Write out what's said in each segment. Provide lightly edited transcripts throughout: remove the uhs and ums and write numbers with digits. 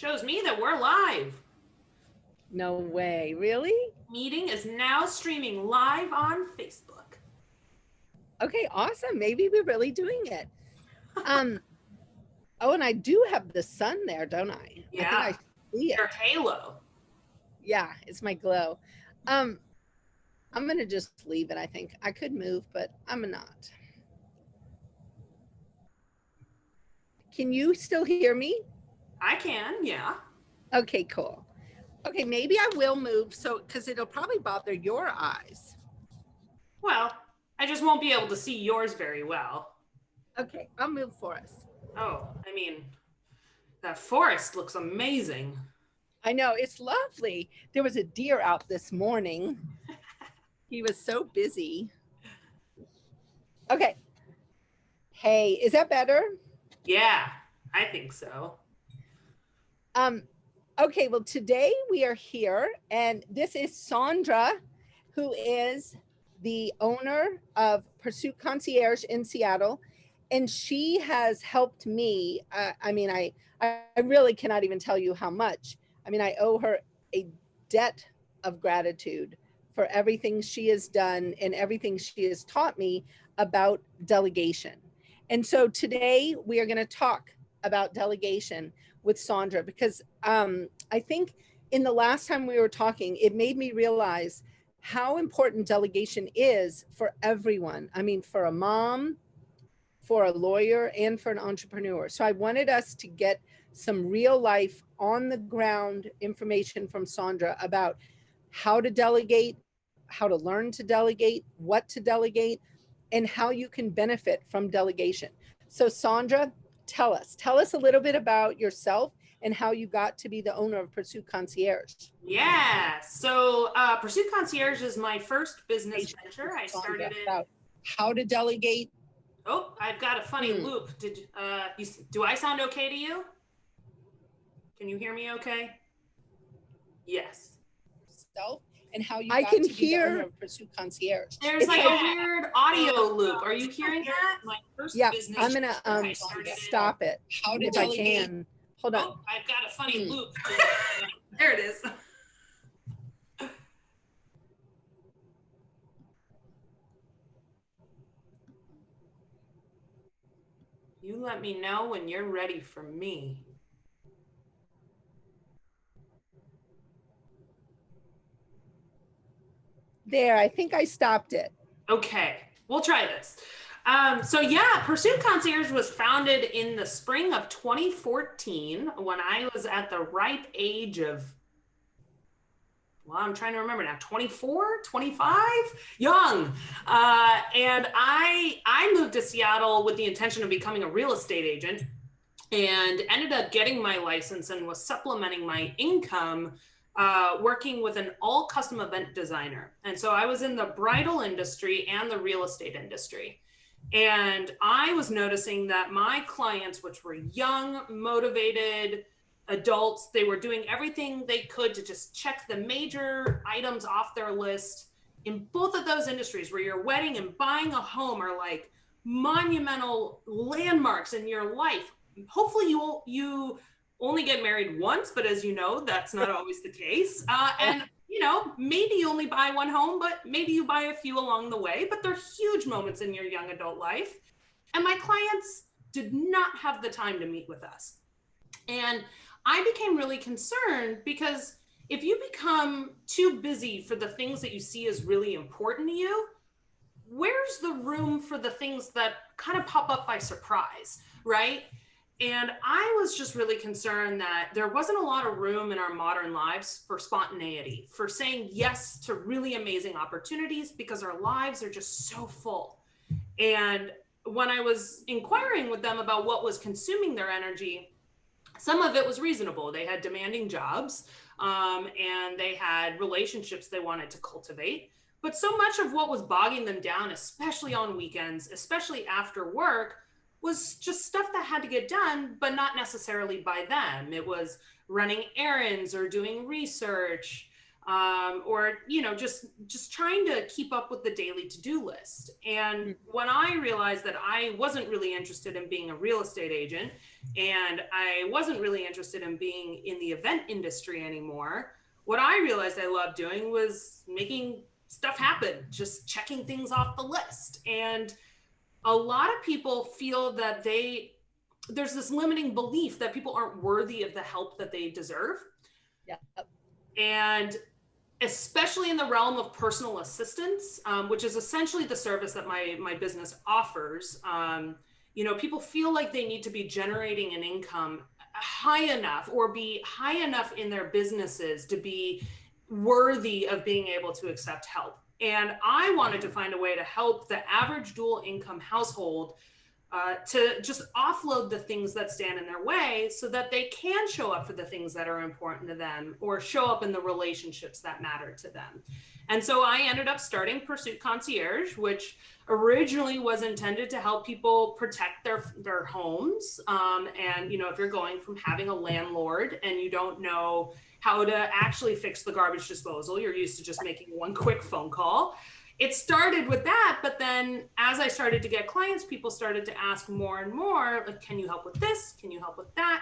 shows me that we're live. No way, really? Meeting is now streaming live on Facebook. Okay, awesome. Maybe we're really doing it. Oh, and I do have the sun there, don't I? I think Yeah, I see your it. halo. Yeah, it's my glow. Um, I'm gonna just leave it, I think. I could move, but I'm not. Can you still hear me? I can, yeah. Okay, cool. Okay, maybe I will move so because it'll probably bother your eyes. Well, I just won't be able to see yours very well. Okay, I'll move for us. Oh, I mean, that forest looks amazing. I know, it's lovely. There was a deer out this morning. He was so busy. Okay. Hey, is that better? Yeah, I think so. Um, okay, well, today we are here, and this is Sondra, who is the owner of Pursuit Concierge in Seattle. And she has helped me. I really cannot even tell you how much. I mean, I owe her a debt of gratitude for everything she has done and everything she has taught me about delegation. And so today we are going to talk about delegation with Sondra because I think in the last time we were talking, it made me realize how important delegation is for everyone. I mean, for a mom, for a lawyer, and for an entrepreneur. So I wanted us to get some real life on the ground information from Sondra about how to delegate, how to learn to delegate, what to delegate, and how you can benefit from delegation. So Sondra, tell us a little bit about yourself and how you got to be the owner of Pursuit Concierge. Yeah, so Pursuit Concierge is my first business venture. I started it. About how to delegate. Oh, I've got a funny loop. Do I sound okay to you? Can you hear me okay? Yes. Self and how you I can hear Pursuit Concierge. There's like a weird audio loop. Are you hearing that? My first business I'm gonna stop it. How to delegate? I can. Hold on. Oh, I've got a funny loop. There it is. You let me know when you're ready for me. There, I think I stopped it. Okay, we'll try this. So yeah, Pursuit Concierge was founded in the spring of 2014 when I was at the ripe age of, well, I'm trying to remember now, 24, 25, young. And I moved to Seattle with the intention of becoming a real estate agent and ended up getting my license and was supplementing my income working with an all custom event designer. And so I was in the bridal industry and the real estate industry. And I was noticing that my clients, which were young, motivated adults, they were doing everything they could to just check the major items off their list in both of those industries where your wedding and buying a home are like monumental landmarks in your life. Hopefully you only get married once, but as you know, that's not always the case. And you know, maybe you only buy one home, but maybe you buy a few along the way, but they're huge moments in your young adult life. And my clients did not have the time to meet with us. And I became really concerned because if you become too busy for the things that you see as really important to you, where's the room for the things that kind of pop up by surprise, right? And I was just really concerned that there wasn't a lot of room in our modern lives for spontaneity, for saying yes to really amazing opportunities because our lives are just so full. And when I was inquiring with them about what was consuming their energy, some of it was reasonable. They had demanding jobs and they had relationships they wanted to cultivate. But so much of what was bogging them down, especially on weekends, especially after work, was just stuff that had to get done, but not necessarily by them. It was running errands or doing research, or just trying to keep up with the daily to-do list. And when I realized that I wasn't really interested in being a real estate agent, and I wasn't really interested in being in the event industry anymore, what I realized I loved doing was making stuff happen, just checking things off the list. And a lot of people feel that there's this limiting belief that people aren't worthy of the help that they deserve. Yeah. And especially in the realm of personal assistance, which is essentially the service that my business offers. People feel like they need to be generating an income high enough or be high enough in their businesses to be worthy of being able to accept help. And I wanted to find a way to help the average dual income household to just offload the things that stand in their way so that they can show up for the things that are important to them or show up in the relationships that matter to them. And so I ended up starting Pursuit Concierge, which originally was intended to help people protect their homes. And, if you're going from having a landlord and you don't know how to actually fix the garbage disposal, you're used to just making one quick phone call. It started with that, but then as I started to get clients, people started to ask more and more, like, can you help with this? Can you help with that?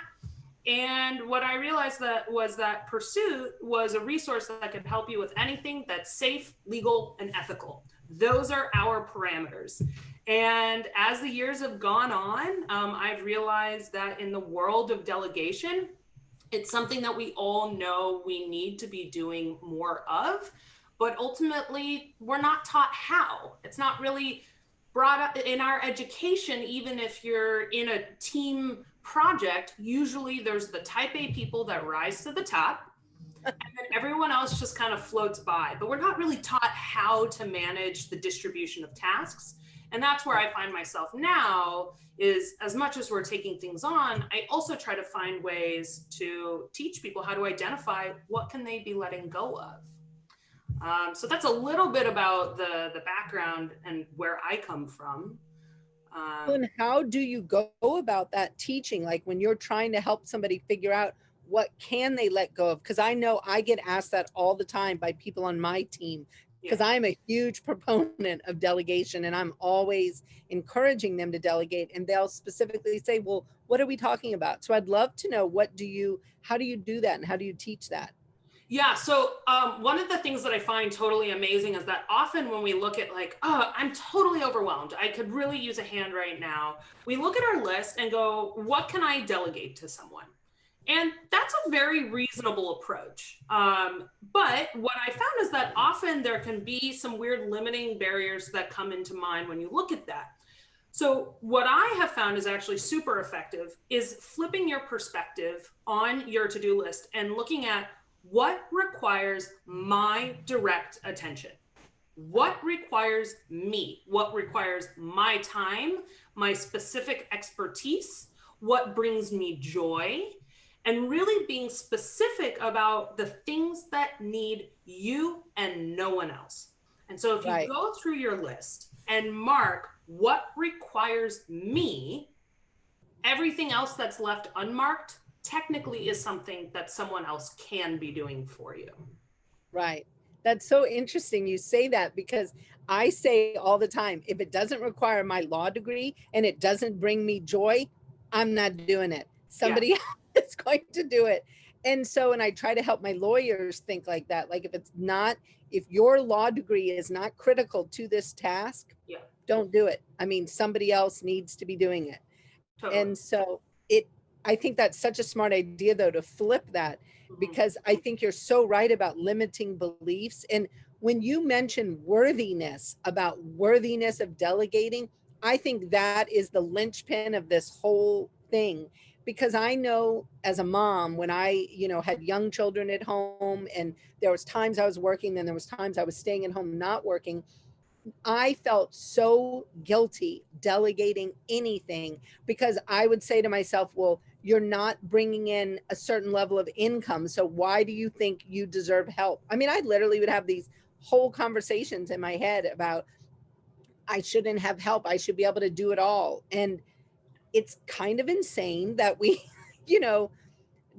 And what I realized was that Pursuit was a resource that could help you with anything that's safe, legal, and ethical. Those are our parameters. And as the years have gone on, I've realized that in the world of delegation, it's something that we all know we need to be doing more of. But ultimately, we're not taught how. It's not really brought up in our education. Even if you're in a team project, usually there's the type A people that rise to the top, and then everyone else just kind of floats by. But we're not really taught how to manage the distribution of tasks. And that's where I find myself now, is as much as we're taking things on, I also try to find ways to teach people how to identify what can they be letting go of. So that's a little bit about the background and where I come from. And how do you go about that teaching? Like when you're trying to help somebody figure out what can they let go of? Because I know I get asked that all the time by people on my team, because I'm a huge proponent of delegation and I'm always encouraging them to delegate. And they'll specifically say, well, what are we talking about? So I'd love to know, how do you do that? And how do you teach that? Yeah. So one of the things that I find totally amazing is that often when we look at like, oh, I'm totally overwhelmed, I could really use a hand right now. We look at our list and go, what can I delegate to someone? And that's a very reasonable approach. But what I found is that often there can be some weird limiting barriers that come into mind when you look at that. So what I have found is actually super effective is flipping your perspective on your to-do list and looking at what requires my direct attention. What requires me? What requires my time, my specific expertise? What brings me joy? And really being specific about the things that need you and no one else. And so if you go through your list and mark what requires me, everything else that's left unmarked technically is something that someone else can be doing for you. Right. That's so interesting you say that, because I say all the time, if it doesn't require my law degree and it doesn't bring me joy, I'm not doing it. Somebody else is going to do it. And I try to help my lawyers think like that. Like if your law degree is not critical to this task, don't do it. I mean, somebody else needs to be doing it. Totally. And so I think that's such a smart idea, though, to flip that, because I think you're so right about limiting beliefs. And when you mention worthiness of delegating, I think that is the linchpin of this whole thing. Because I know as a mom, when I, had young children at home, and there was times I was working, then there was times I was staying at home not working, I felt so guilty delegating anything, because I would say to myself, well, you're not bringing in a certain level of income, so why do you think you deserve help? I mean, I literally would have these whole conversations in my head about, I shouldn't have help. I should be able to do it all. And it's kind of insane that we,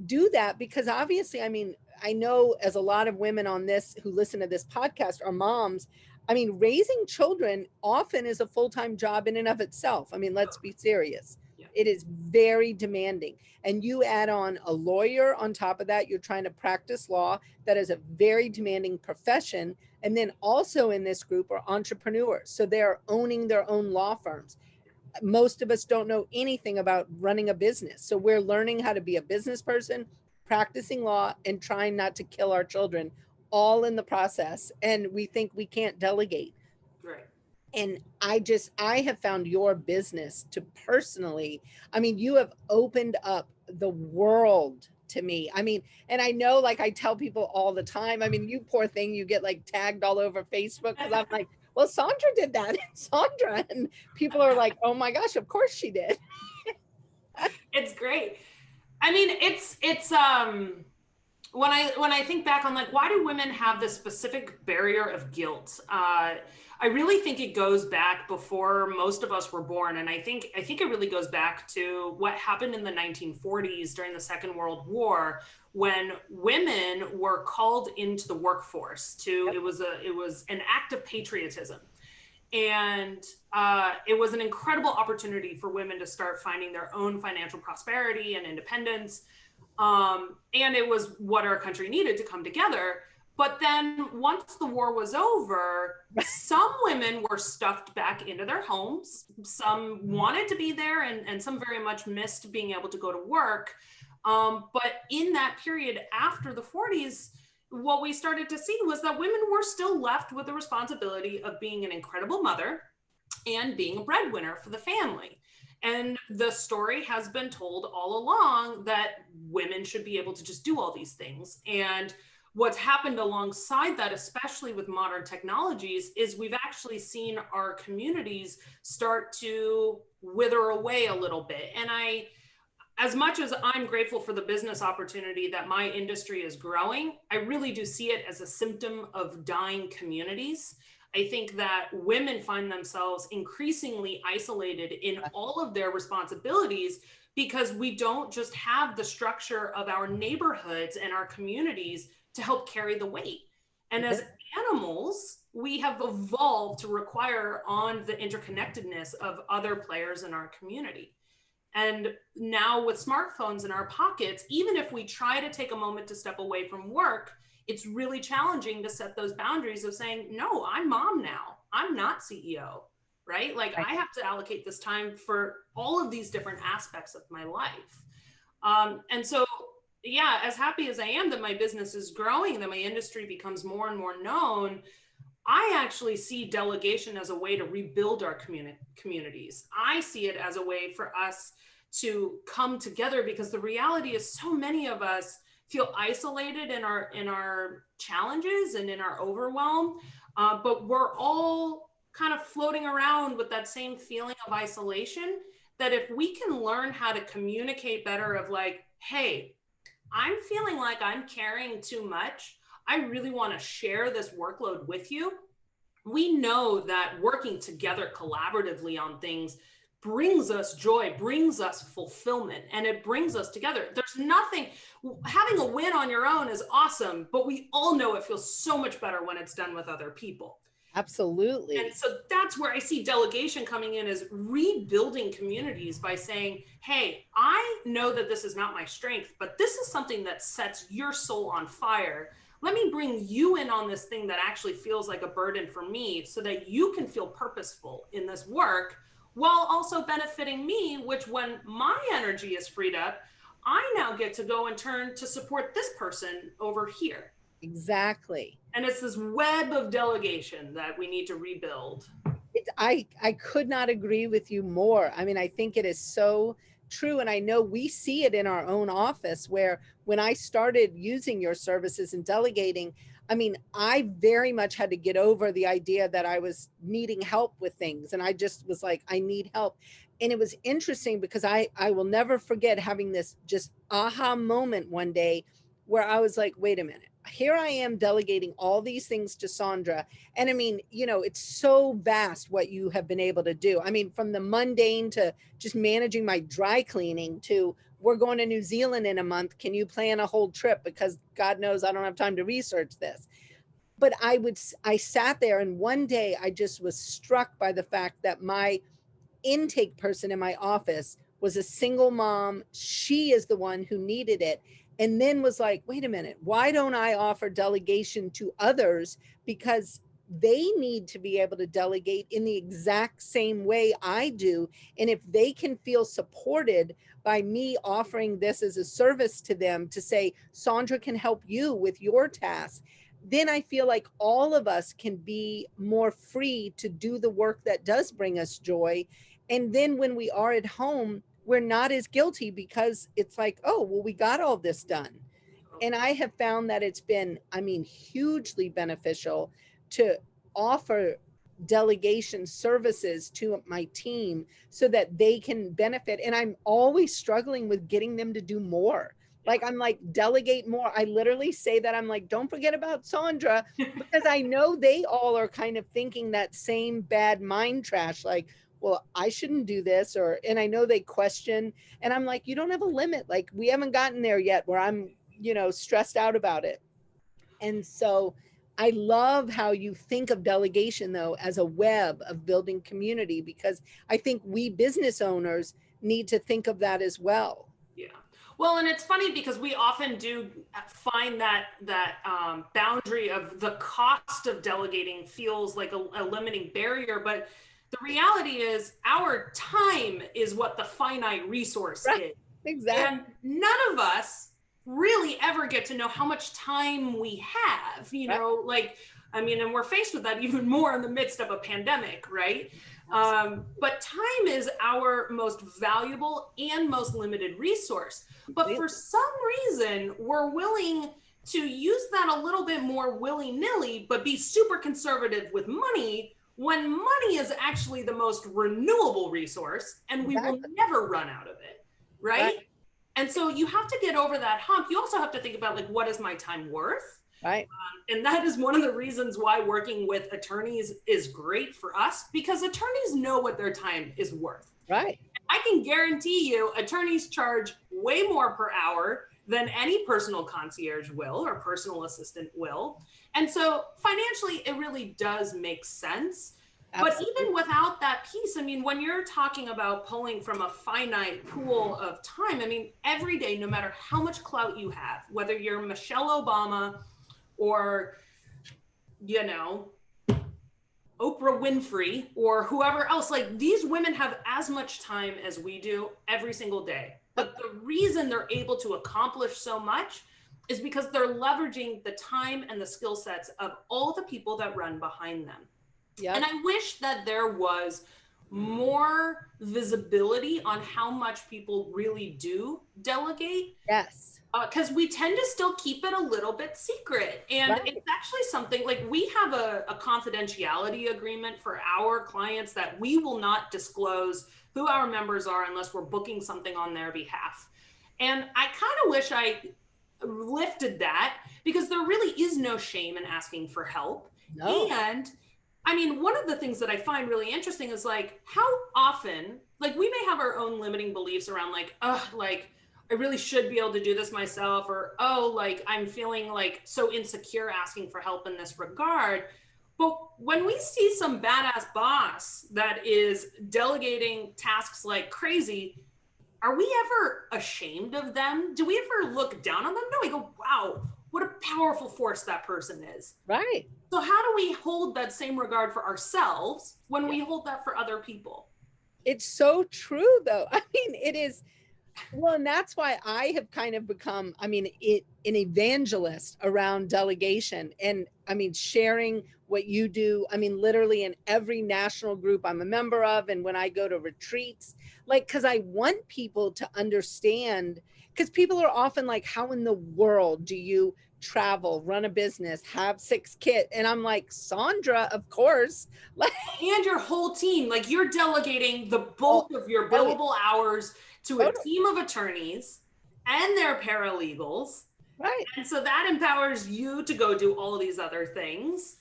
do that, because obviously, I mean, I know as a lot of women on this who listen to this podcast are moms. I mean, raising children often is a full-time job in and of itself. I mean, let's be serious. Yeah. It is very demanding. And you add on a lawyer on top of that, you're trying to practice law. That is a very demanding profession. And then also in this group are entrepreneurs. So they're owning their own law firms. Most of us don't know anything about running a business. So we're learning how to be a business person, practicing law, and trying not to kill our children all in the process. And we think we can't delegate. Right. And I have found your business to personally, I mean, you have opened up the world to me. I mean, and I know, like I tell people all the time, I mean, you poor thing, you get like tagged all over Facebook because I'm like, well, Sondra did that. Sondra. And people are like, oh my gosh, of course she did. It's great. I mean, it's when I think back on like, why do women have this specific barrier of guilt? I really think it goes back before most of us were born. And I think it really goes back to what happened in the 1940s during the Second World War, when women were called into the workforce to, it was an act of patriotism. And it was an incredible opportunity for women to start finding their own financial prosperity and independence. And it was what our country needed to come together. But then once the war was over, some women were stuffed back into their homes. Some wanted to be there, and some very much missed being able to go to work. But in that period after the 40s, what we started to see was that women were still left with the responsibility of being an incredible mother and being a breadwinner for the family. And the story has been told all along that women should be able to just do all these things. And what's happened alongside that, especially with modern technologies, is we've actually seen our communities start to wither away a little bit. And as much as I'm grateful for the business opportunity that my industry is growing, I really do see it as a symptom of dying communities. I think that women find themselves increasingly isolated in all of their responsibilities because we don't just have the structure of our neighborhoods and our communities to help carry the weight. And as animals, we have evolved to require on the interconnectedness of other players in our community. And now with smartphones in our pockets, even if we try to take a moment to step away from work, it's really challenging to set those boundaries of saying, no, I'm mom now. I'm not CEO, right? Like I have to allocate this time for all of these different aspects of my life. And so, yeah, as happy as I am that my business is growing, that my industry becomes more and more known, I actually see delegation as a way to rebuild our communities. I see it as a way for us to come together because the reality is so many of us feel isolated in our challenges and in our overwhelm, but we're all kind of floating around with that same feeling of isolation, that if we can learn how to communicate better of like, hey, I'm feeling like I'm carrying too much. I really want to share this workload with you. We know that working together collaboratively on things brings us joy, brings us fulfillment, and it brings us together. There's nothing, having a win on your own is awesome, but we all know it feels so much better when it's done with other people. Absolutely. And so that's where I see delegation coming in, as rebuilding communities by saying, hey, I know that this is not my strength, but this is something that sets your soul on fire. Let me bring you in on this thing that actually feels like a burden for me so that you can feel purposeful in this work while also benefiting me, which when my energy is freed up, I now get to go and turn to support this person over here. Exactly. And it's this web of delegation that we need to rebuild. I could not agree with you more. I mean, I think it is so true. And I know we see it in our own office where when I started using your services and delegating, I mean, I very much had to get over the idea that I was needing help with things. And I just was like, I need help. And it was interesting because I will never forget having this just aha moment one day where I was like, wait a minute. Here I am delegating all these things to Sondra. And I mean, you know, it's so vast what you have been able to do. I mean, from the mundane to just managing my dry cleaning to we're going to New Zealand in a month. Can you plan a whole trip? Because God knows I don't have time to research this. But I sat there, and one day I just was struck by the fact that my intake person in my office was a single mom. She is the one who needed it. And then was like, wait a minute, why don't I offer delegation to others? Because they need to be able to delegate in the exact same way I do. And if they can feel supported by me offering this as a service to them, to say, Sondra can help you with your tasks, then I feel like all of us can be more free to do the work that does bring us joy. And then when we are at home, we're not as guilty, because it's like, oh, well, we got all this done. And I have found that it's been, I mean, hugely beneficial to offer delegation services to my team so that they can benefit. And I'm always struggling with getting them to do more. Like, I'm like, delegate more. I literally say that. I'm like, don't forget about Sondra, because I know they all are kind of thinking that same bad mind trash, like, well, I shouldn't do this. And I know they question, and I'm like, you don't have a limit. Like, we haven't gotten there yet where I'm, stressed out about it. And so I love how you think of delegation, though, as a web of building community, because I think we business owners need to think of that as well. Yeah. Well, and it's funny because we often do find that boundary of the cost of delegating feels like a limiting barrier, but the reality is our time is what the finite resource is. Exactly. And none of us really ever get to know how much time we have, and we're faced with that even more in the midst of a pandemic, right? But time is our most valuable and most limited resource. But for some reason, we're willing to use that a little bit more willy-nilly, but be super conservative with money, when money is actually the most renewable resource, and we will never run out of it, right? And so you have to get over that hump. You also have to think about, like, what is my time worth? Right. And that is one of the reasons why working with attorneys is great for us, because attorneys know what their time is worth. Right. I can guarantee you attorneys charge way more per hour than any personal concierge will or personal assistant will. And so financially, it really does make sense. Absolutely. But even without that piece, I mean, when you're talking about pulling from a finite pool of time, I mean, every day, no matter how much clout you have, whether you're Michelle Obama or, Oprah Winfrey or whoever else, like, these women have as much time as we do every single day. But the reason they're able to accomplish so much is because they're leveraging the time and the skill sets of all the people that run behind them. Yep. And I wish that there was more visibility on how much people really do delegate. Yes. Because we tend to still keep it a little bit secret. And it's actually something, like, we have a confidentiality agreement for our clients that we will not disclose who our members are unless we're booking something on their behalf. And I kind of wish I lifted that, because there really is no shame in asking for help. No. And I mean, one of the things that I find really interesting is, like, how often, like, we may have our own limiting beliefs around, like, I really should be able to do this myself, or, I'm feeling like so insecure asking for help in this regard. But when we see some badass boss that is delegating tasks like crazy, are we ever ashamed of them? Do we ever look down on them? No, we go, wow, what a powerful force that person is. Right. So how do we hold that same regard for ourselves when we hold that for other people? It's so true, though. I mean, it is. Well, and that's why I have kind of become, an evangelist around delegation, and sharing what you do. Literally in every national group I'm a member of, and when I go to retreats, like, because I want people to understand, because people are often like, how in the world do you travel, run a business, have 6 kids? And I'm like, Sondra, of course. And your whole team, like, you're delegating the bulk of your billable hours to a team of attorneys and their paralegals. Right. And so that empowers you to go do all of these other things.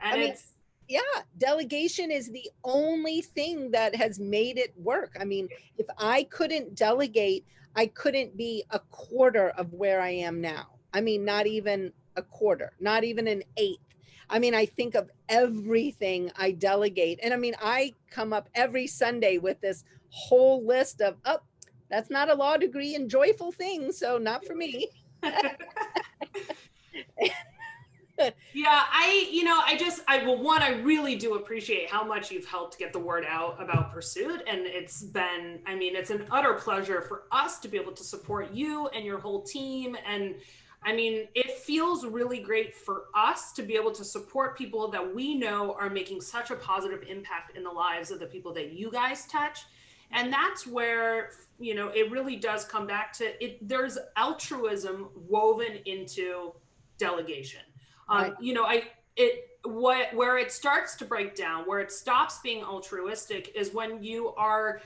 And delegation is the only thing that has made it work. If I couldn't delegate, I couldn't be a quarter of where I am now. I mean, not even a quarter, not even an eighth. I mean, I think of everything I delegate. And I mean, I come up every Sunday with this whole list of, oh, that's not a law degree in joyful things, so not for me. Yeah, I really do appreciate how much you've helped get the word out about Pursuit. And it's an utter pleasure for us to be able to support you and your whole team. And I mean, it feels really great for us to be able to support people that we know are making such a positive impact in the lives of the people that you guys touch. And that's where, it really does come back to it. There's altruism woven into delegation. Right. Where it starts to break down, where it stops being altruistic, is when you are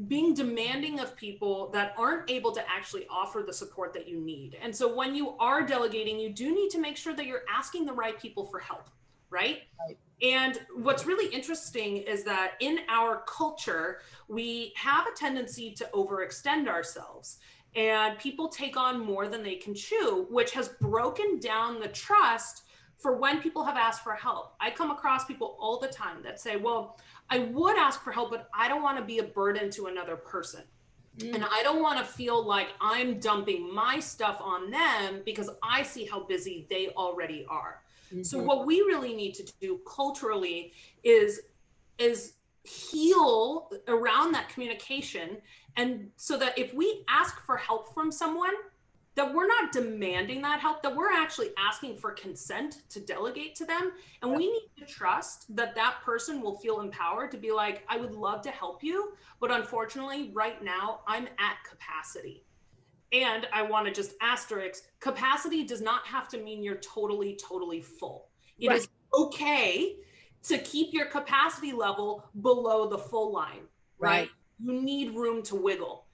being demanding of people that aren't able to actually offer the support that you need. And so when you are delegating, you do need to make sure that you're asking the right people for help, right? Right. And what's really interesting is that in our culture, we have a tendency to overextend ourselves, and people take on more than they can chew, which has broken down the trust for when people have asked for help. I come across people all the time that say, well, I would ask for help, but I don't want to be a burden to another person. And I don't want to feel like I'm dumping my stuff on them because I see how busy they already are. So what we really need to do culturally is heal around that communication. And so that if we ask for help from someone, that we're not demanding that help, that we're actually asking for consent to delegate to them. And we need to trust that that person will feel empowered to be like, I would love to help you, but unfortunately right now I'm at capacity. And I want to just asterisk, capacity does not have to mean you're totally, totally full. It is okay to keep your capacity level below the full line, right? You need room to wiggle.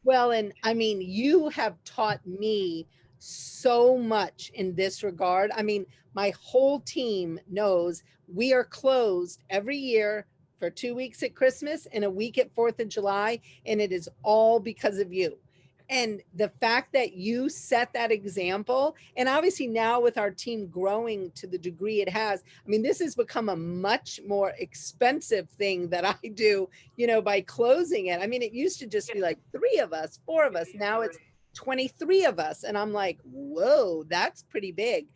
Well, and I mean, you have taught me so much in this regard. I mean, my whole team knows we are closed every year for 2 weeks at Christmas and a week at 4th of July, and it is all because of you. And the fact that you set that example, and obviously now with our team growing to the degree it has, I mean, this has become a much more expensive thing that I do, by closing it. I mean, it used to just be like 3 of us, 4 of us. Now it's 23 of us. And I'm like, whoa, that's pretty big.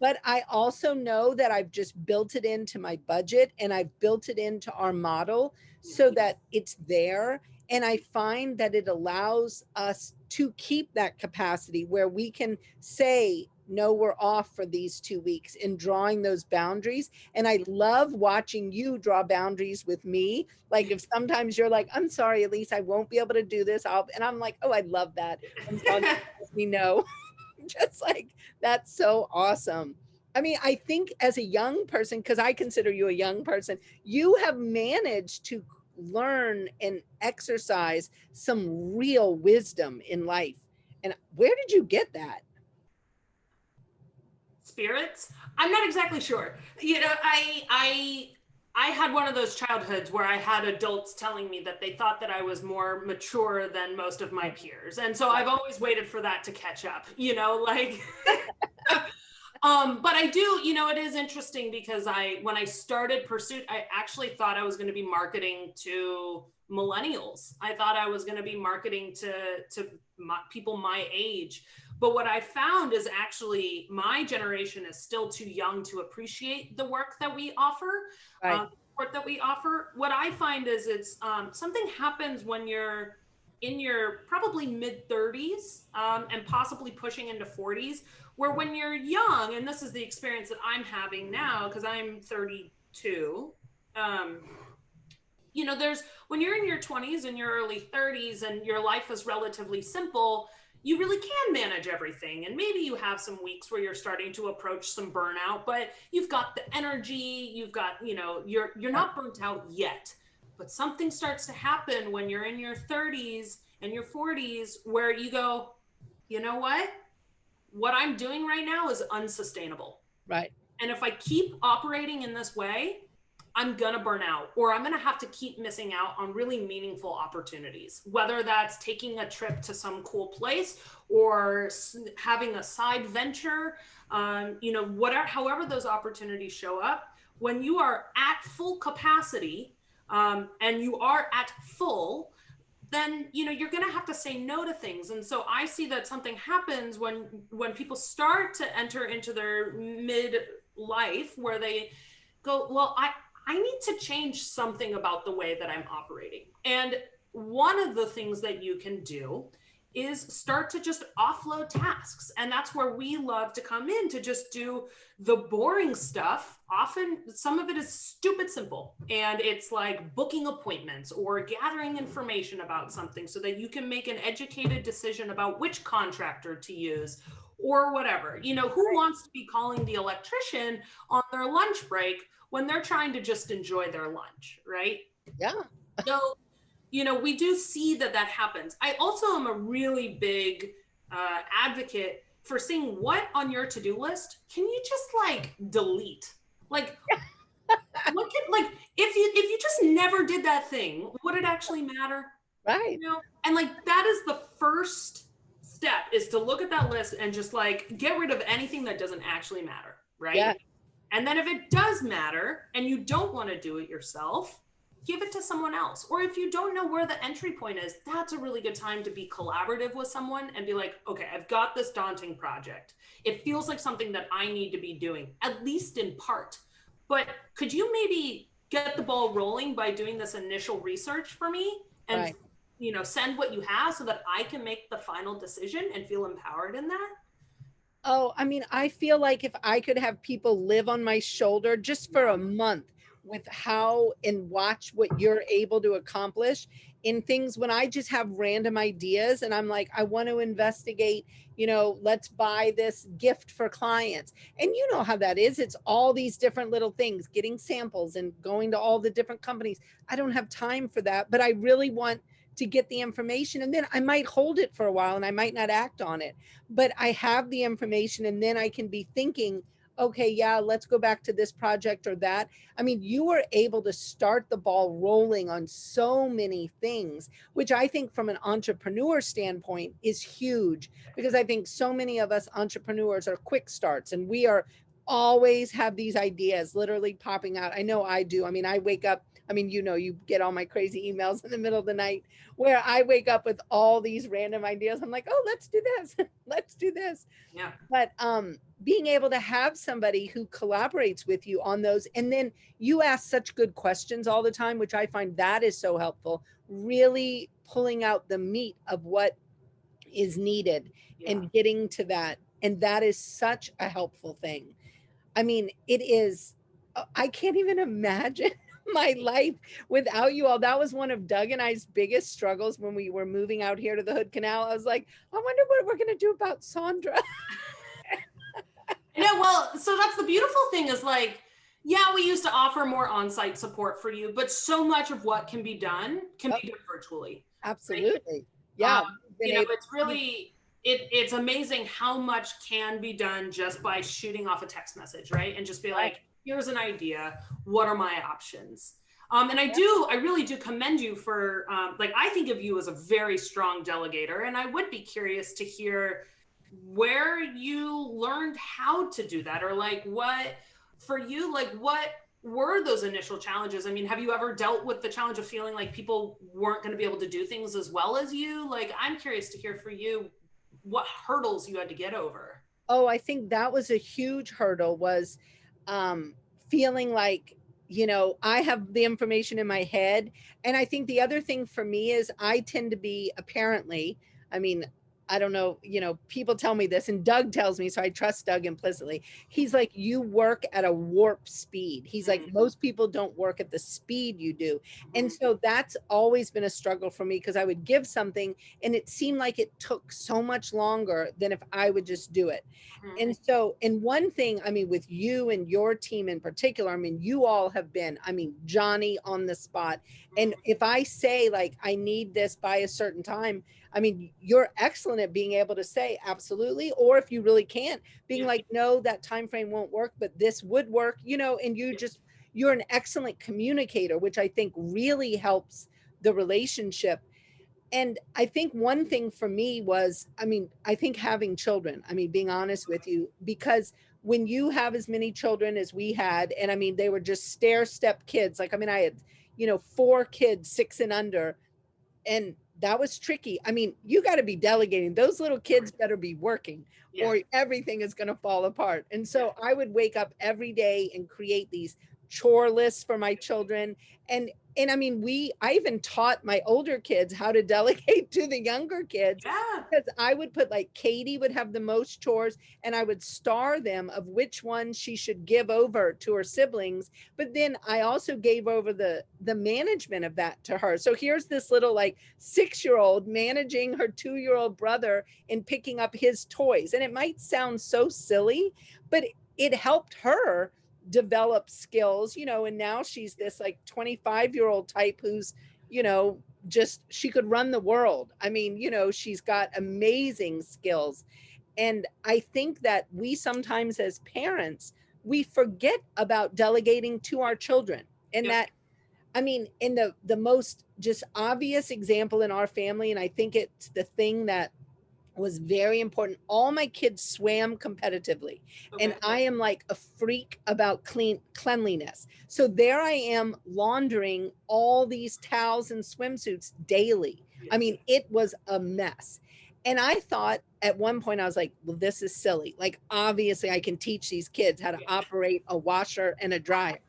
But I also know that I've just built it into my budget and I've built it into our model so that it's there. And I find that it allows us to keep that capacity where we can say, no, we're off for these 2 weeks, and drawing those boundaries. And I love watching you draw boundaries with me. Like if sometimes you're like, I'm sorry, Elise, I won't be able to do this. And I'm like, oh, I love that. And so we know, just like, that's so awesome. I mean, I think as a young person, because I consider you a young person, you have managed to learn and exercise some real wisdom in life. And where did you get that? Spirits? I'm not exactly sure. I had one of those childhoods where I had adults telling me that they thought that I was more mature than most of my peers. And so I've always waited for that to catch up, but I do, it is interesting because when I started Pursuit, I actually thought I was going to be marketing to millennials. I thought I was going to be marketing to people my age. But what I found is actually my generation is still too young to appreciate the work that we offer, support that we offer. What I find is it's something happens when you're in your probably mid 30s and possibly pushing into 40s, where when you're young, and this is the experience that I'm having now because I'm 32, there's when you're in your 20s and your early 30s and your life is relatively simple, you really can manage everything. And maybe you have some weeks where you're starting to approach some burnout, but you've got the energy, you've got, you're not burnt out yet. But something starts to happen when you're in your 30s and your 40s where you go, you know what I'm doing right now is unsustainable. Right. And if I keep operating in this way, I'm gonna burn out, or I'm gonna have to keep missing out on really meaningful opportunities, whether that's taking a trip to some cool place or having a side venture, whatever, however those opportunities show up. When you are at full capacity, and you are at full, then you're going to have to say no to things. And so I see that something happens when people start to enter into their mid life where they go, well, I need to change something about the way that I'm operating. And one of the things that you can do is start to just offload tasks. And that's where we love to come in, to just do the boring stuff. Often some of it is stupid simple, and it's like booking appointments or gathering information about something so that you can make an educated decision about which contractor to use or whatever. Who wants to be calling the electrician on their lunch break when they're trying to just enjoy their lunch, right? Yeah. So we do see that happens. I also am a really big advocate for seeing what on your to-do list can you just like delete. Like, what can, like, if you just never did that thing, would it actually matter? Right. And like, that is the first step, is to look at that list and just like get rid of anything that doesn't actually matter, right? Yeah. And then if it does matter and you don't want to do it yourself, give it to someone else. Or if you don't know where the entry point is, that's a really good time to be collaborative with someone and be like, okay, I've got this daunting project. It feels like something that I need to be doing, at least in part. But could you maybe get the ball rolling by doing this initial research for me and Right. Send what you have so that I can make the final decision and feel empowered in that? Oh, I mean, I feel like if I could have people live on my shoulder just for a month with how and watch what you're able to accomplish in things, when I just have random ideas and I'm like, I want to investigate, let's buy this gift for clients. And you know how that is. It's all these different little things, getting samples and going to all the different companies. I don't have time for that, but I really want to get the information, and then I might hold it for a while and I might not act on it, but I have the information, and then I can be thinking, okay, yeah, let's go back to this project or that. I mean, you were able to start the ball rolling on so many things, which I think from an entrepreneur standpoint is huge, because I think so many of us entrepreneurs are quick starts, and we are always have these ideas literally popping out. I know I do. I mean, I wake up, you get all my crazy emails in the middle of the night where I wake up with all these random ideas. I'm like, oh, let's do this. Let's do this. Yeah. But being able to have somebody who collaborates with you on those, and then you ask such good questions all the time, which I find that is so helpful, really pulling out the meat of what is needed and getting to that. And that is such a helpful thing. I mean, it is, I can't even imagine my life without you all. That was one of Doug and I's biggest struggles when we were moving out here to the Hood Canal. I was like, I wonder what we're going to do about Sondra. Yeah, well, so that's the beautiful thing is like, yeah, we used to offer more on-site support for you, but so much of what can be done virtually. Absolutely. Right? Yeah. It's really, it's amazing how much can be done just by shooting off a text message, right? And just be like, here's an idea. What are my options? And I really do commend you for, I think of you as a very strong delegator, and I would be curious to hear where you learned how to do that, or like what for you, like what were those initial challenges? I mean, have you ever dealt with the challenge of feeling like people weren't going to be able to do things as well as you? Like, I'm curious to hear for you what hurdles you had to get over. Oh, I think that was a huge hurdle, was feeling like, I have the information in my head. And I think the other thing for me is I tend to be, apparently, I mean, I don't know, people tell me this, and Doug tells me, so I trust Doug implicitly. He's like, you work at a warp speed. He's like, most people don't work at the speed you do. And so that's always been a struggle for me, because I would give something and it seemed like it took so much longer than if I would just do it. And so, and one thing, I mean, with you and your team in particular, I mean, you all have been, I mean, Johnny on the spot. And if I say like, I need this by a certain time, I mean, you're excellent at being able to say absolutely, or if you really can't, being like, no, that time frame won't work, but this would work, and you just, you're an excellent communicator, which I think really helps the relationship. And I think one thing for me was, I mean, I think having children, I mean, being honest with you, because when you have as many children as we had, and I mean, they were just stair step kids. Like, I mean, I had, 4 kids, 6 and under, and that was tricky. I mean, you got to be delegating. Those little kids better be working Yeah. or everything is going to fall apart. And Yeah. so I would wake up every day and create these chore lists for my children. And I mean, I even taught my older kids how to delegate to the younger kids, Yeah. because I would put, like, Katie would have the most chores, and I would star them of which one she should give over to her siblings. But then I also gave over the management of that to her. So here's this little, like, 6-year-old managing her 2-year-old brother in picking up his toys. And it might sound so silly, but it helped her develop skills, and now she's this, like, 25-year-old type who's, just, she could run the world. I mean, she's got amazing skills. And I think that we sometimes as parents, we forget about delegating to our children. And Yep. that, I mean, in the most just obvious example in our family, and I think it's the thing that was very important. All my kids swam competitively, and Okay. I am like a freak about cleanliness. So there I am laundering all these towels and swimsuits daily. I mean, it was a mess. And I thought at one point, I was like, well, this is silly. Like, obviously I can teach these kids how to operate a washer and a dryer.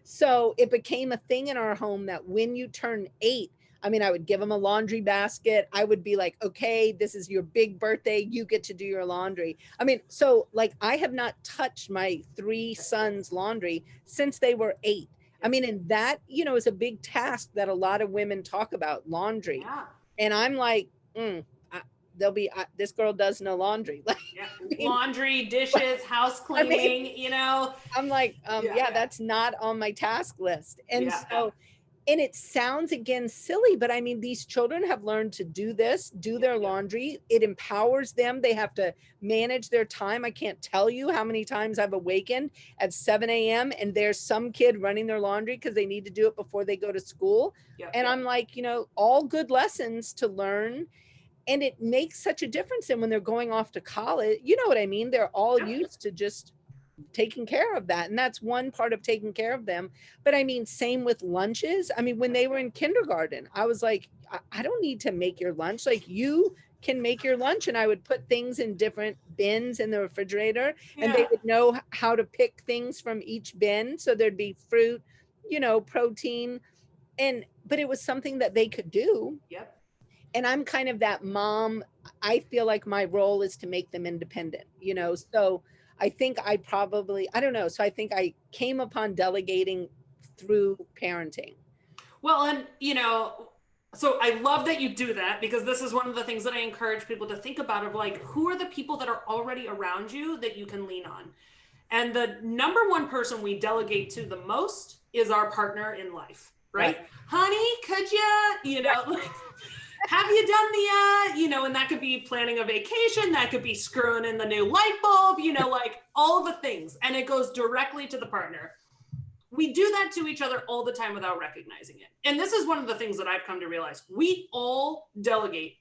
So it became a thing in our home that when you turn 8, I mean, I would give them a laundry basket. I would be like, okay, this is your big birthday. You get to do your laundry. I mean, so, like, I have not touched my 3 sons' laundry since they were 8. I mean, and that, is a big task that a lot of women talk about, laundry. Yeah. And I'm like, this girl does no laundry. Like, Yeah. I mean, Laundry, dishes, house cleaning, I'm like, that's not on my task list. And so, and it sounds, again, silly, but I mean, these children have learned to do this, do their laundry. It empowers them. They have to manage their time. I can't tell you how many times I've awakened at 7 a.m. and there's some kid running their laundry because they need to do it before they go to school. And I'm like, all good lessons to learn. And it makes such a difference. And when they're going off to college, you know what I mean? They're all used to just taking care of that. And that's one part of taking care of them. But I mean, same with lunches. I mean, when they were in kindergarten, I was like, I don't need to make your lunch. Like, you can make your lunch. And I would put things in different bins in the refrigerator, and they would know how to pick things from each bin. So there'd be fruit, protein. But it was something that they could do. Yep. And I'm kind of that mom. I feel like my role is to make them independent, so I think I don't know. So I think I came upon delegating through parenting. Well, and so I love that you do that, because this is one of the things that I encourage people to think about, of like, who are the people that are already around you that you can lean on? And the number one person we delegate to the most is our partner in life, right? Honey, could you, have you done the, and that could be planning a vacation, that could be screwing in the new light bulb, like all the things. And it goes directly to the partner. We do that to each other all the time without recognizing it. And this is one of the things that I've come to realize. We all delegate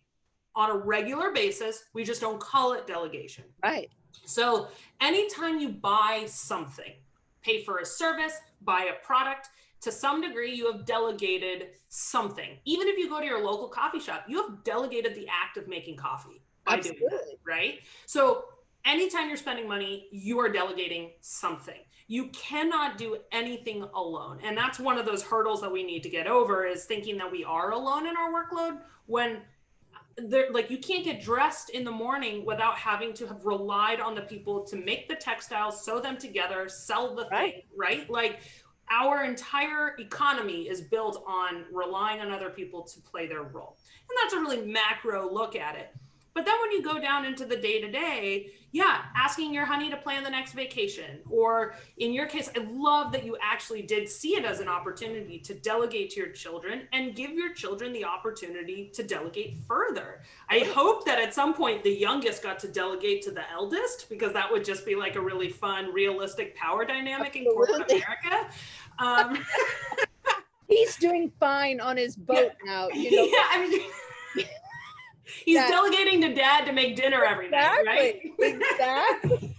on a regular basis. We just don't call it delegation. Right. So anytime you buy something, pay for a service, buy a product, to some degree, you have delegated something. Even if you go to your local coffee shop, you have delegated the act of making coffee by doing that, right? So anytime you're spending money, you are delegating something. You cannot do anything alone. And that's one of those hurdles that we need to get over, is thinking that we are alone in our workload, when like, you can't get dressed in the morning without having to have relied on the people to make the textiles, sew them together, sell the thing, right? Like, our entire economy is built on relying on other people to play their role. And that's a really macro look at it. But then when you go down into the day to day, yeah, asking your honey to plan the next vacation, or in your case, I love that you actually did see it as an opportunity to delegate to your children and give your children the opportunity to delegate further. I hope that at some point the youngest got to delegate to the eldest, because that would just be like a really fun, realistic power dynamic in corporate America. He's doing fine on his boat now. You know? Yeah, I mean, he's delegating to dad to make dinner every night, right? Exactly.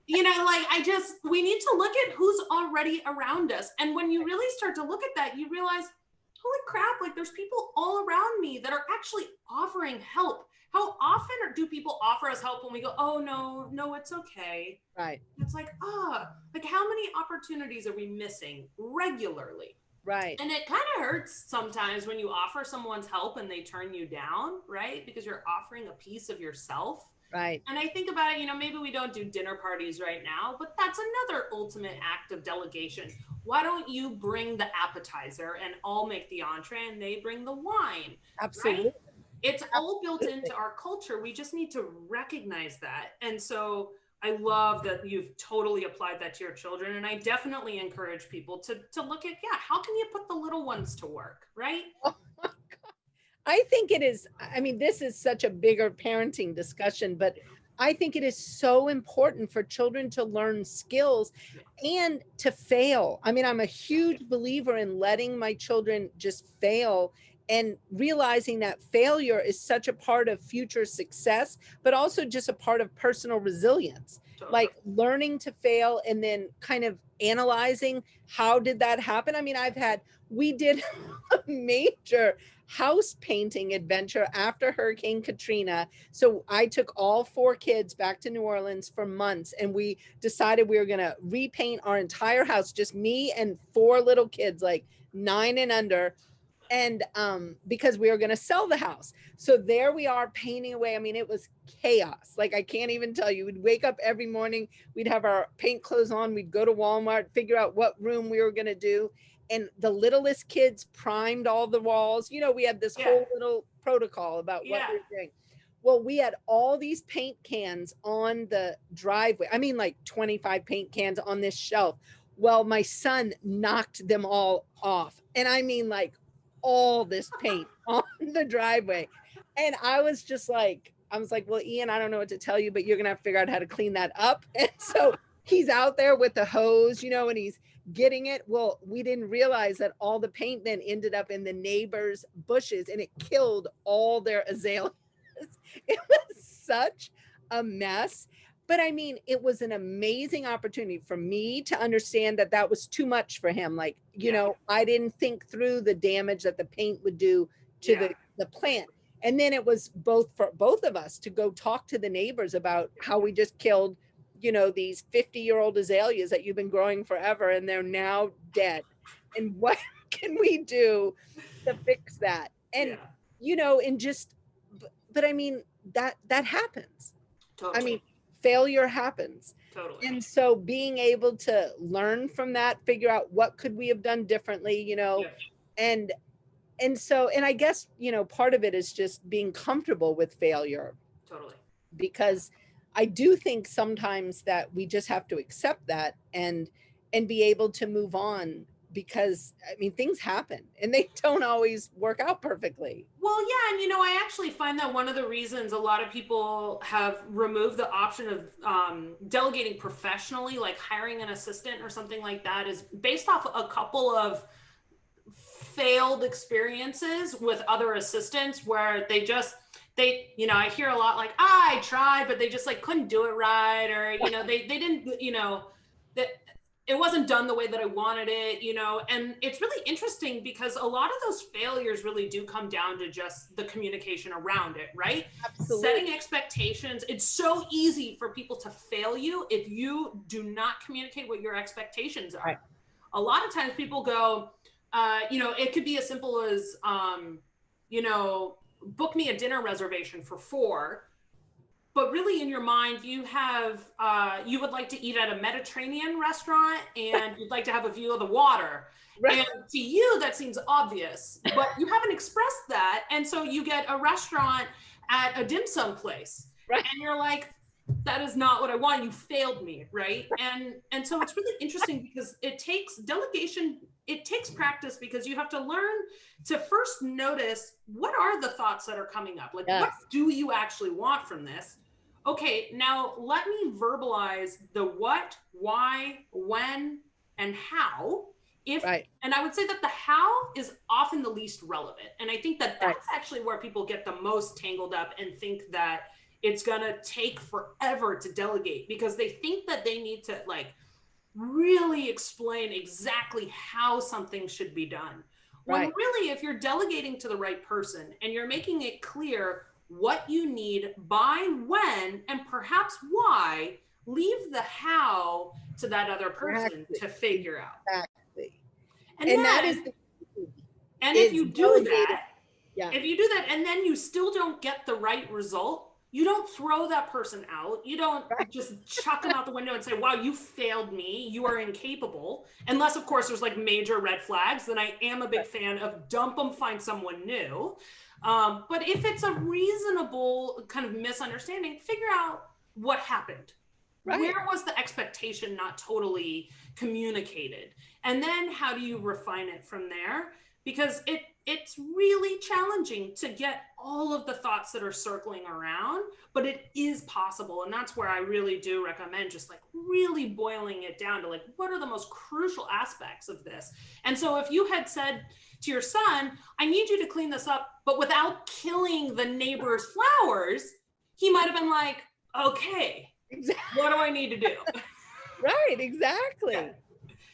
You know, like we need to look at who's already around us. And when you really start to look at that, you realize, holy crap, like there's people all around me that are actually offering help. How often do people offer us help when we go, oh, no, it's okay. Right. It's like, like how many opportunities are we missing regularly? Right. And it kind of hurts sometimes when you offer someone's help and they turn you down, right? Because you're offering a piece of yourself. Right. And I think about it, you know, maybe we don't do dinner parties right now, but that's another ultimate act of delegation. Why don't you bring the appetizer and I'll make the entree and they bring the wine? Absolutely. Right? It's all built into our culture. We just need to recognize that. And so I love that you've totally applied that to your children. And I definitely encourage people to look at, how can you put the little ones to work, right? Oh my God. I think it is, I mean, this is such a bigger parenting discussion, but I think it is so important for children to learn skills and to fail. I mean, I'm a huge believer in letting my children just fail and realizing that failure is such a part of future success, but also just a part of personal resilience. Totally. Like learning to fail and then kind of analyzing how did that happen. I mean, we did a major house painting adventure after Hurricane Katrina. So I took all 4 kids back to New Orleans for months, and we decided we were going to repaint our entire house, just me and 4 little kids, like 9 and under. And because we were going to sell the house. So there we are painting away. I mean, it was chaos. Like, I can't even tell you. We'd wake up every morning. We'd have our paint clothes on. We'd go to Walmart, figure out what room we were going to do. And the littlest kids primed all the walls. You know, we had this whole little protocol about what we were doing. Well, we had all these paint cans on the driveway. I mean, like 25 paint cans on this shelf. Well, my son knocked them all off. And I mean, like, all this paint on the driveway. And I was like, well, Ian, I don't know what to tell you, but you're going to have to figure out how to clean that up. And so he's out there with the hose, you know, and he's getting it. Well, we didn't realize that all the paint then ended up in the neighbors' bushes and it killed all their azaleas. It was such a mess. But I mean, it was an amazing opportunity for me to understand that that was too much for him. Like, you know, I didn't think through the damage that the paint would do to the plant. And then it was for both of us to go talk to the neighbors about how we just killed, you know, these 50-year-old azaleas that you've been growing forever and they're now dead. And what can we do to fix that? And, you know, and just, but I mean, that happens. Totally. I mean, failure happens. Totally. And so being able to learn from that, figure out what could we have done differently, you know, and so, and I guess, you know, part of it is just being comfortable with failure. Totally. Because I do think sometimes that we just have to accept that and be able to move on, because I mean, things happen and they don't always work out perfectly. Well, yeah. And, you know, I actually find that one of the reasons a lot of people have removed the option of delegating professionally, like hiring an assistant or something like that, is based off a couple of failed experiences with other assistants where they, you know, I hear a lot like, I tried, but they just like couldn't do it right. Or, you know, they didn't, you know, that it wasn't done the way that I wanted it, you know. And it's really interesting because a lot of those failures really do come down to just the communication around it, right? Absolutely. Setting expectations. It's so easy for people to fail you if you do not communicate what your expectations are. Right. A lot of times people go, you know, it could be as simple as, you know, book me a dinner reservation for 4. But really in your mind, you have, you would like to eat at a Mediterranean restaurant and you'd like to have a view of the water. Right. And to you, that seems obvious, but you haven't expressed that. And so you get a restaurant at a dim sum place. Right. And you're like, that is not what I want. You failed me, right? And so it's really interesting because it takes delegation, it takes practice, because you have to learn to first notice what are the thoughts that are coming up. Like, Yes. what do you actually want from this? Okay, now let me verbalize the what, why, when, and how. Right. And I would say that the how is often the least relevant. And I think that that's Right. actually where people get the most tangled up and think that it's going to take forever to delegate, because they think that they need to like really explain exactly how something should be done. When Right. really, if you're delegating to the right person and you're making it clear what you need, by when, and perhaps why, leave the how to that other person Exactly. to figure out. Exactly. And And then, that is the and if you do that, if you do that and then you still don't get the right result, you don't throw that person out. You don't just chuck them out the window and say, wow, you failed me. You are incapable. Unless, of course, there's like major red flags. Then I am a big fan of dump them, find someone new. But if it's a reasonable kind of misunderstanding, figure out what happened. Right. Where was the expectation not totally communicated? And then how do you refine it from there? Because it's really challenging to get all of the thoughts that are circling around, but it is possible. And that's where I really do recommend just like really boiling it down to like, what are the most crucial aspects of this? And so if you had said to your son, I need you to clean this up, but without killing the neighbor's flowers, he might've been like, okay, exactly. What do I need to do? Right, exactly. Yeah.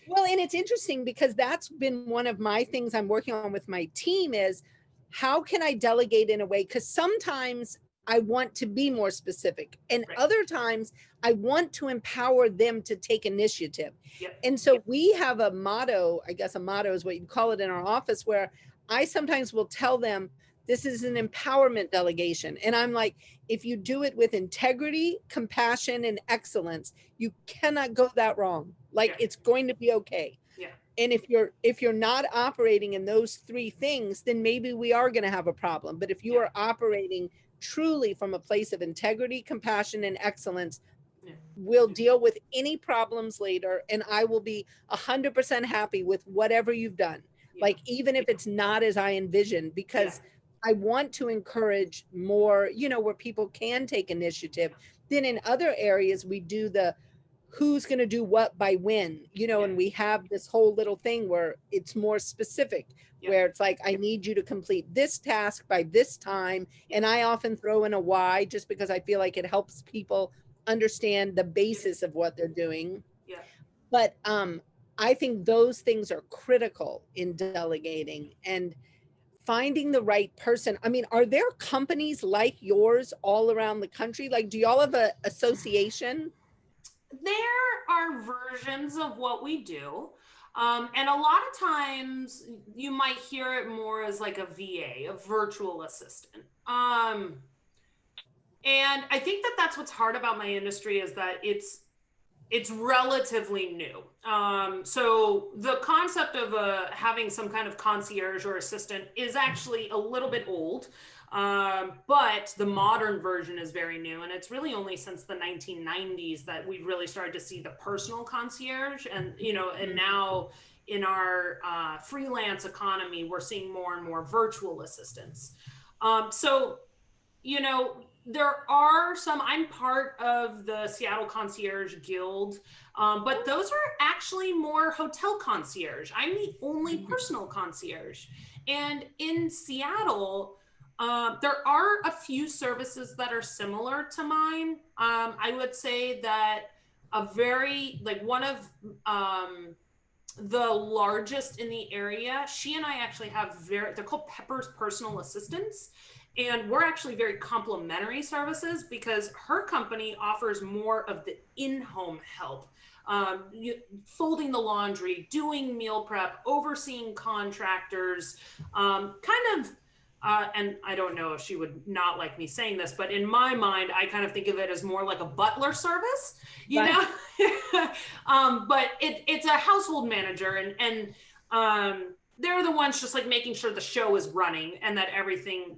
Well, and it's interesting because that's been one of my things I'm working on with my team is how can I delegate in a way? Because sometimes I want to be more specific, and other times I want to empower them to take initiative. Yep. And so we have a motto, I guess a motto is what you call it in our office, where I sometimes will tell them, this is an empowerment delegation. And I'm like, if you do it with integrity, compassion, and excellence, you cannot go that wrong. Like it's going to be okay. Yeah. And if you're not operating in those three things, then maybe we are going to have a problem. But if you are operating truly from a place of integrity, compassion, and excellence, we'll deal with any problems later. And I will be 100% happy with whatever you've done. Like, even if it's not as I envisioned, because I want to encourage more, where people can take initiative. Then in other areas, we do the who's going to do what by when, and we have this whole little thing where it's more specific, where it's like, I need you to complete this task by this time. And I often throw in a why, just because I feel like it helps people understand the basis of what they're doing. Yeah. But I think those things are critical in delegating and finding the right person. I mean, are there companies like yours all around the country? Like, do y'all have an association? There are versions of what we do. And a lot of times you might hear it more as like a VA, a virtual assistant. And I think that that's what's hard about my industry, is that it's relatively new. So the concept of having some kind of concierge or assistant is actually a little bit old. But the modern version is very new, and it's really only since the 1990s that we've really started to see the personal concierge. And and now in our freelance economy, we're seeing more and more virtual assistants. So there are some. I'm part of the Seattle Concierge Guild, but those are actually more hotel concierge. I'm the only personal concierge, and in Seattle, there are a few services that are similar to mine. I would say that one of the largest in the area, she and I actually have they're called Pepper's Personal Assistants. And we're actually very complementary services, because her company offers more of the in-home help. Folding the laundry, doing meal prep, overseeing contractors, and I don't know if she would not like me saying this, but in my mind, I kind of think of it as more like a butler service, you know? But it's a household manager, and they're the ones just like making sure the show is running and that everything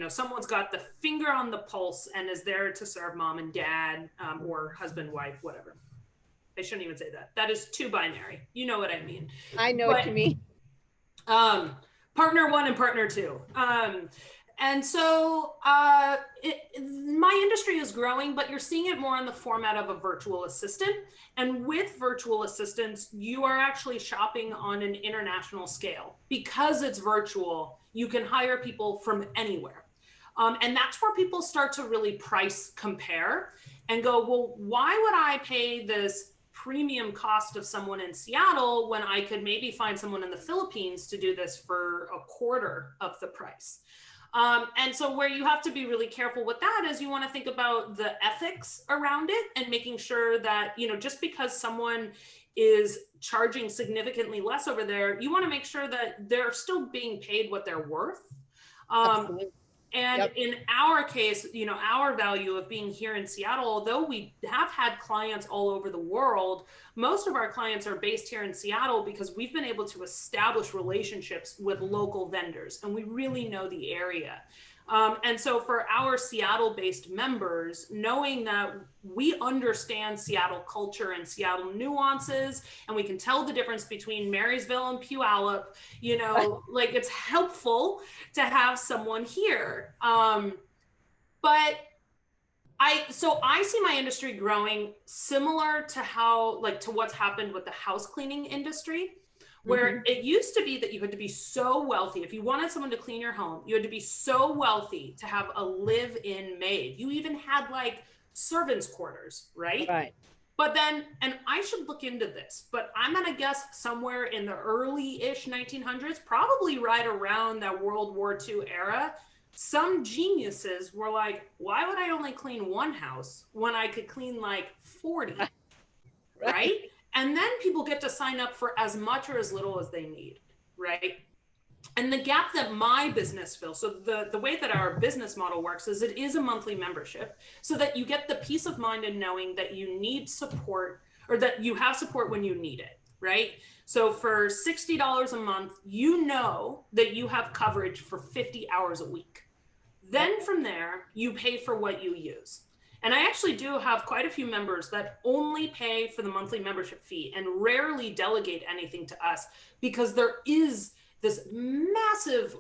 someone's got the finger on the pulse and is there to serve mom and dad, or husband, wife, whatever. I shouldn't even say that. That is too binary. You know what I mean. I know what you mean. Partner one and partner two. And so my industry is growing, but you're seeing it more in the format of a virtual assistant. And with virtual assistants, you are actually shopping on an international scale. Because it's virtual, you can hire people from anywhere. And that's where people start to really price compare and go, well, why would I pay this premium cost of someone in Seattle when I could maybe find someone in the Philippines to do this for a quarter of the price? And so where you have to be really careful with that is you want to think about the ethics around it and making sure that, just because someone is charging significantly less over there, you want to make sure that they're still being paid what they're worth. Absolutely. And Yep. in our case, our value of being here in Seattle, although we have had clients all over the world, most of our clients are based here in Seattle because we've been able to establish relationships with local vendors and we really know the area. And so for our Seattle-based members, knowing that we understand Seattle culture and Seattle nuances, and we can tell the difference between Marysville and Puyallup, like it's helpful to have someone here. But I see my industry growing similar to to what's happened with the house cleaning industry, where it used to be that you had to be so wealthy. If you wanted someone to clean your home, you had to be so wealthy to have a live-in maid. You even had like servants' quarters, right? Right. But then, and I should look into this, but I'm going to guess somewhere in the early-ish 1900s, probably right around that World War II era, some geniuses were like, why would I only clean one house when I could clean like 40, right? And then people get to sign up for as much or as little as they need, right? And the gap that my business fills, so the way that our business model works is it is a monthly membership so that you get the peace of mind in knowing that you need support or that you have support when you need it, right? So for $60 a month, you know that you have coverage for 50 hours a week. Then from there, you pay for what you use. And I actually do have quite a few members that only pay for the monthly membership fee and rarely delegate anything to us because there is this massive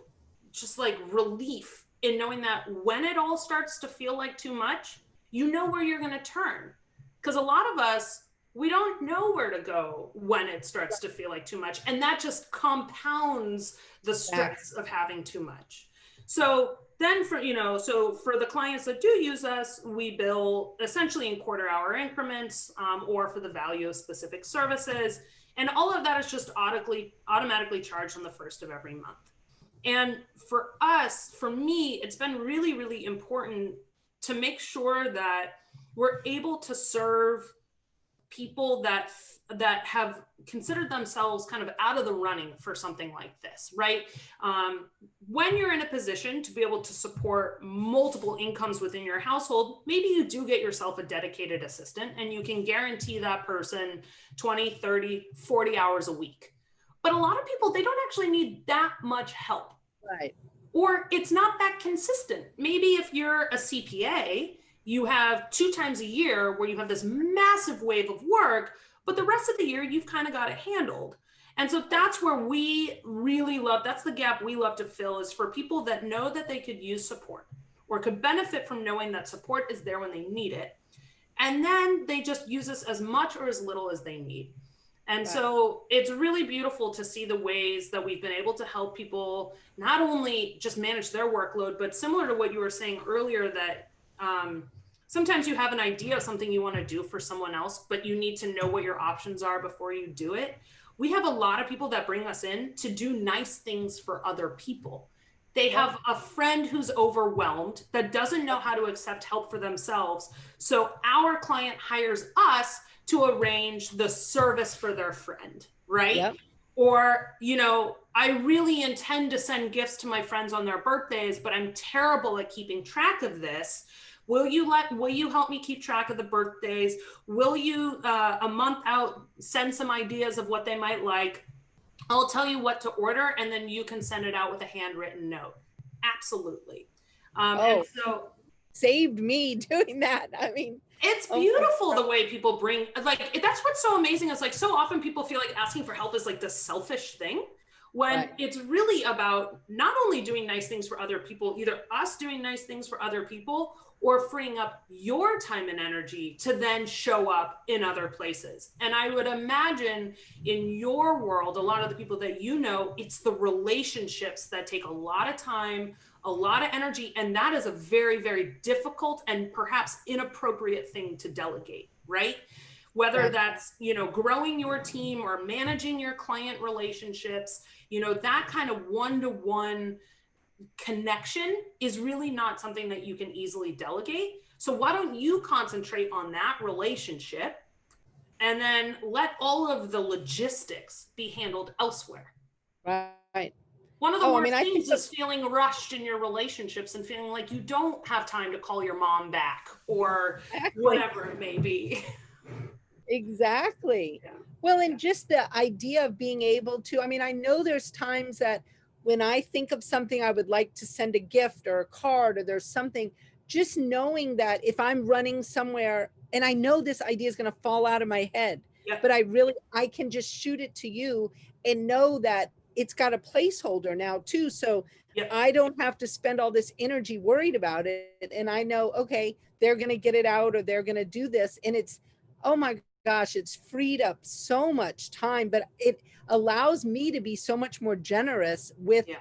just like relief in knowing that when it all starts to feel like too much, you know where you're going to turn. Because a lot of us, we don't know where to go when it starts to feel like too much. And that just compounds the stress of having too much. So then for the clients that do use us, we bill essentially in quarter-hour increments, or for the value of specific services. And all of that is just automatically charged on the first of every month. And for me, it's been really, really important to make sure that we're able to serve people that have considered themselves kind of out of the running for something like this, right? When you're in a position to be able to support multiple incomes within your household, maybe you do get yourself a dedicated assistant and you can guarantee that person 20, 30, 40 hours a week. But a lot of people, they don't actually need that much help. Right. Or it's not that consistent. Maybe if you're a CPA, you have 2 times a year where you have this massive wave of work, but the rest of the year you've kind of got it handled. And so that's where we really that's the gap we love to fill, is for people that know that they could use support or could benefit from knowing that support is there when they need it. And then they just use us as much or as little as they need. And so it's really beautiful to see the ways that we've been able to help people not only just manage their workload, but similar to what you were saying earlier, that sometimes you have an idea of something you want to do for someone else, but you need to know what your options are before you do it. We have a lot of people that bring us in to do nice things for other people. They have a friend who's overwhelmed that doesn't know how to accept help for themselves. So our client hires us to arrange the service for their friend, right? Yep. Or, I really intend to send gifts to my friends on their birthdays, but I'm terrible at keeping track of this. Will you help me keep track of the birthdays? Will you, a month out, send some ideas of what they might like? I'll tell you what to order, and then you can send it out with a handwritten note. Absolutely. And Oh, so saved me doing that. I mean, it's oh my beautiful God. the way people bring, like, that's what's so amazing is like so often people feel like asking for help is like this selfish thing, when Right. it's really about not only doing nice things for other people, either us doing nice things for other people or freeing up your time and energy to then show up in other places. And I would imagine in your world, a lot of the people that you know, it's the relationships that take a lot of time, a lot of energy, and that is a very, very difficult and perhaps inappropriate thing to delegate, right? Whether Yeah. that's, growing your team or managing your client relationships, that kind of one-to-one connection is really not something that you can easily delegate. So why don't you concentrate on that relationship and then let all of the logistics be handled elsewhere? Right. One of the Oh, I mean, worst I think things is feeling rushed in your relationships and feeling like you don't have time to call your mom back or exactly. whatever it may be. Exactly. Yeah. Well, and just the idea of being able to, I mean, I know there's times that when I think of something I would like to send a gift or a card, or there's something, just knowing that if I'm running somewhere and I know this idea is going to fall out of my head, but Yep. I can just shoot it to you and know that it's got a placeholder now too. So Yep. I don't have to spend all this energy worried about it. And I know, okay, they're going to get it out or they're going to do this. And it's, oh my gosh, it's freed up so much time, but it allows me to be so much more generous with Yeah.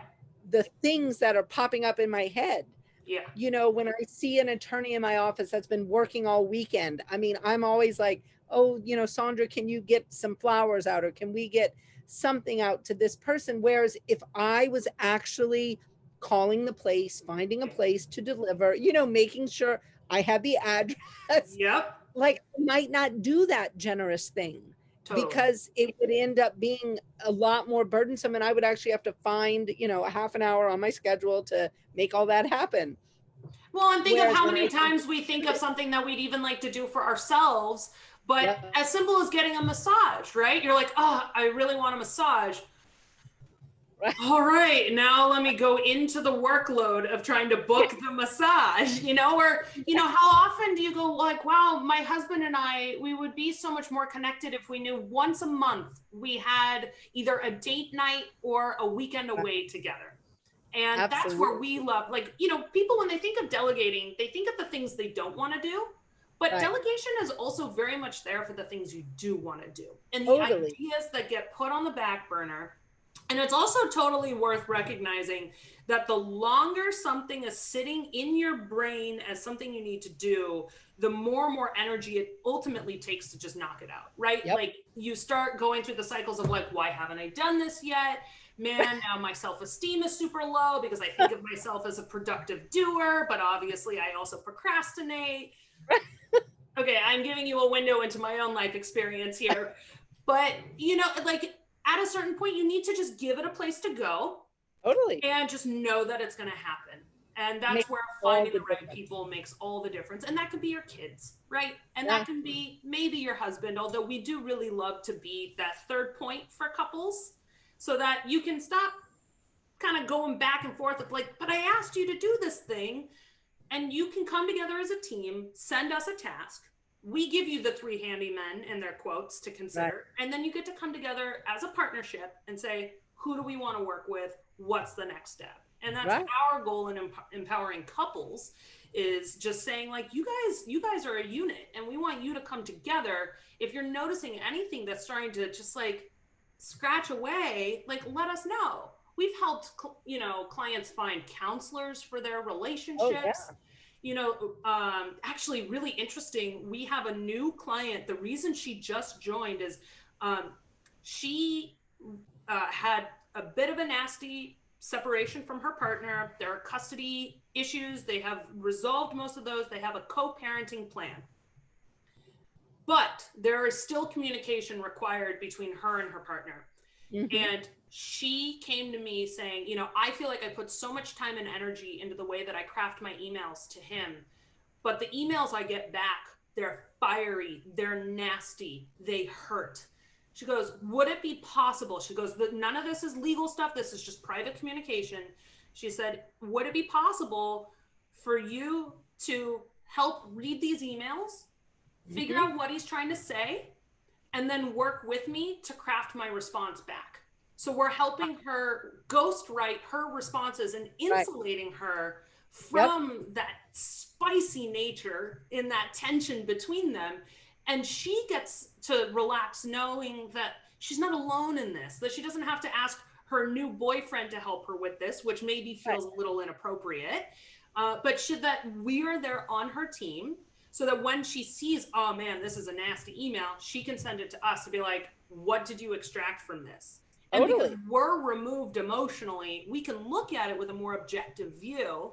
the things that are popping up in my head. Yeah. You know, when I see an attorney in my office that's been working all weekend, I mean, I'm always like, oh, Sondra, can you get some flowers out, or can we get something out to this person? Whereas if I was actually calling the place, finding a Yeah. place to deliver, making sure I had the address, Yep. like I might not do that generous thing Totally. because it would end up being a lot more burdensome, and I would actually have to find, a half an hour on my schedule to make all that happen. Well, and think of Whereas how when many I can times we think of something that we'd even like to do for ourselves, but yeah, as simple as getting a massage, right? You're like, oh, I really want a massage. right, All right, now let me go into the workload of trying to book the massage, or, how often do you go like, wow, my husband and I, we would be so much more connected if we knew once a month we had either a date night or a weekend away together. And that's where we absolutely love, like, people, when they think of delegating, they think of the things they don't want to do. But right, delegation is also very much there for the things you do want to do and the totally, ideas that get put on the back burner. And it's also totally worth recognizing that the longer something is sitting in your brain as something you need to do, the more and more energy it ultimately takes to just knock it out, right? yep, Like you start going through the cycles of like, why haven't I done this yet? Man, now my self-esteem is super low because I think of myself as a productive doer, but obviously I also procrastinate. Okay, I'm giving you a window into my own life experience here. But, like at a certain point, you need to just give it a place to go totally and just know that it's going to happen. And that's makes where all finding the the right difference. people makes all the difference. And that could be your kids, right? And that Yeah, can be maybe your husband, although we do really love to be that third point for couples so that you can stop kind of going back and forth of like, but I asked you to do this thing. And you can come together as a team, send us a task. We give you the three handy men in their quotes to right, consider. And then you get to come together as a partnership and say, who do we want to work with? What's the next step? And that's right, our goal in empowering couples, is just saying like, you guys are a unit and we want you to come together. If you're noticing anything that's starting to just like scratch away, like let us know. We've helped clients find counselors for their oh yeah, relationships. Actually really interesting, we have a new client. The reason she just joined is she had a bit of a nasty separation from her partner. There are custody issues. They have resolved most of those. They have a co-parenting plan. But there is still communication required between her and her partner. hmm, And she came to me saying, I feel like I put so much time and energy into the way that I craft my emails to him, but the emails I get back, they're fiery, they're nasty, they hurt. She goes, would it be possible? She goes, none of this is legal stuff. This is just private communication. She said, would it be possible for you to help read these emails, figure out what he's trying to say, and then work with me to craft my response back? So we're helping her ghostwrite her responses and insulating her from that spicy nature in that tension between them. And she gets to relax knowing that she's not alone in this, that she doesn't have to ask her new boyfriend to help her with this, which maybe feels a little inappropriate. But that we're there on her team, so that when she sees, oh man, this is a nasty email, she can send it to us to be like, what did you extract from this? And because we're removed emotionally, we can look at it with a more objective view.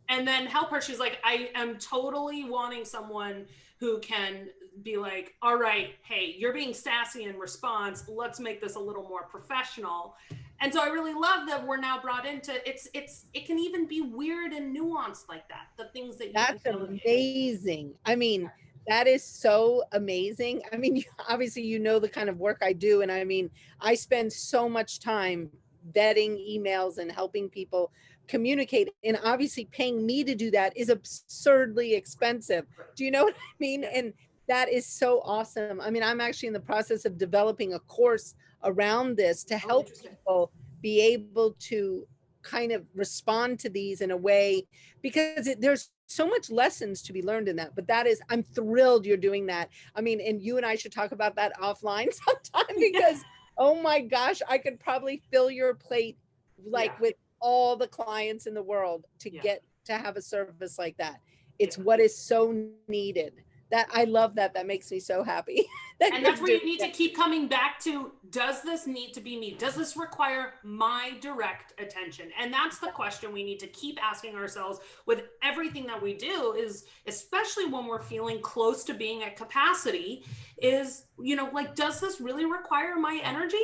And then help her. She's like, I am totally wanting someone who can be like, all right, hey, you're being sassy in response. Let's make this a little more professional. And so I really love that we're now brought into it can even be weird and nuanced like that. The things that that's amazing. I mean, that is so amazing. I mean, obviously, you know, the kind of work I do. And I mean, I spend so much time vetting emails and helping people communicate. And obviously, paying me to do that is absurdly expensive. Do you know what I mean? And that is so awesome. I mean, I'm actually in the process of developing a course around this to help people be able to kind of respond to these in a way, because there's so much lessons to be learned in that. But that is, I'm thrilled you're doing that. I mean, and you and I should talk about that offline sometime, because oh my gosh, I could probably fill your plate like with all the clients in the world to get to have a service like that. It's what is so needed. That I love that. That makes me so happy. And that's where you need to keep coming back to, does this need to be me? Does this require my direct attention? And that's the question we need to keep asking ourselves with everything that we do, is especially when we're feeling close to being at capacity, is, you know, like, does this really require my energy?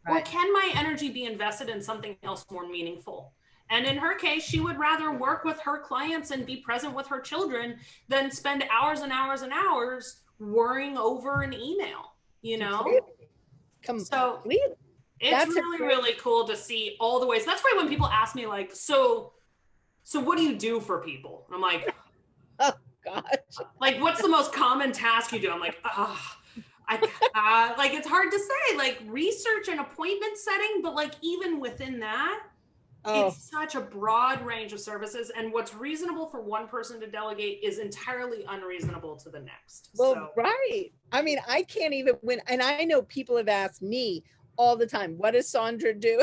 Or can my energy be invested in something else more meaningful? And in her case, she would rather work with her clients and be present with her children than spend hours and hours and hours worrying over an email, you know? So it's really, really cool to see all the ways. That's why when people ask me like, so what do you do for people? I'm like, oh gosh. Like, what's the most common task you do? I'm like, like, it's hard to say, like research and appointment setting, but like even within that, it's such a broad range of services, and what's reasonable for one person to delegate is entirely unreasonable to the next. Well, right. I mean, I can't even win. And I know people have asked me all the time, what does Sondra do?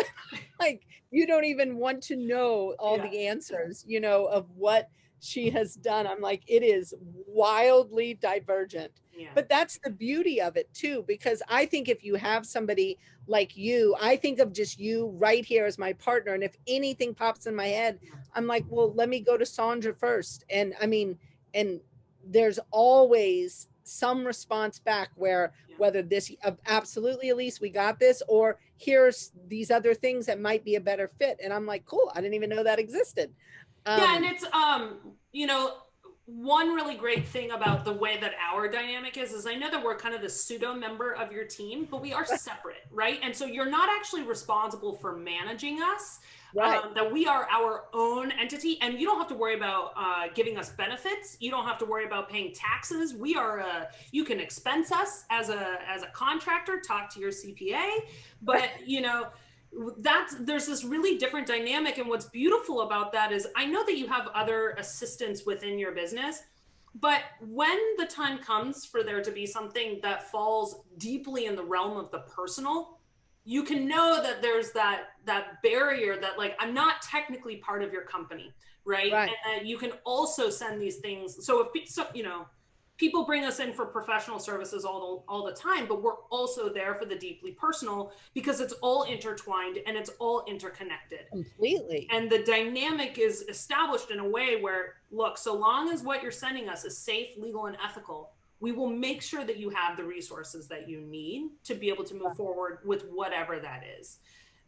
Like, you don't even want to know all the answers, you know, of what she has done. I'm like, it is wildly divergent. But that's the beauty of it too, because I think if you have somebody like you, I think of just you right here as my partner. And if anything pops in my head, I'm like, well, let me go to Sondra first. And I mean, and there's always some response back where whether this absolutely, Elise, we got this, or here's these other things that might be a better fit. And I'm like, cool, I didn't even know that existed. And it's, you know, one really great thing about the way that our dynamic is I know that we're kind of the pseudo member of your team, but we are separate, right? And so you're not actually responsible for managing us, that we are our own entity, and you don't have to worry about giving us benefits. You don't have to worry about paying taxes. We are, you can expense us as a contractor, talk to your CPA, but you know, there's this really different dynamic. And what's beautiful about that is I know that you have other assistants within your business, but when the time comes for there to be something that falls deeply in the realm of the personal, you can know that there's that barrier that, like, I'm not technically part of your company, right? And that you can also send these things. So you know, people bring us in for professional services all the time, but we're also there for the deeply personal, because it's all intertwined and it's all interconnected. Completely. And the dynamic is established in a way where, look, so long as what you're sending us is safe, legal, and ethical, we will make sure that you have the resources that you need to be able to move forward with whatever that is.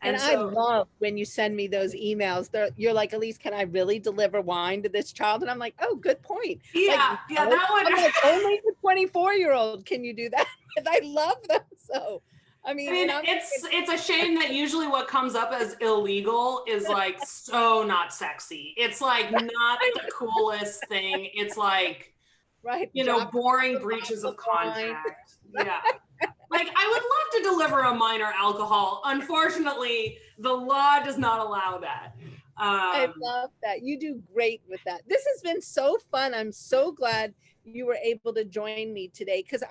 And And I so, love when you send me those emails. You're like, Elise, can I really deliver wine to this child? And I'm like, oh, good point. Like, yeah, no. that one. I'm like, only the 24-year-old can you do that? And I love them. So, I I mean, mean, and I'm it's a shame that usually what comes up as illegal is like so not sexy. It's like not the coolest thing. It's like, right. boring The breaches bottle of of wine. contract. Yeah. Like I would love to deliver a minor alcohol. Unfortunately, the law does not allow that. I love that. You do great with that. This has been so fun. I'm so glad you were able to join me today because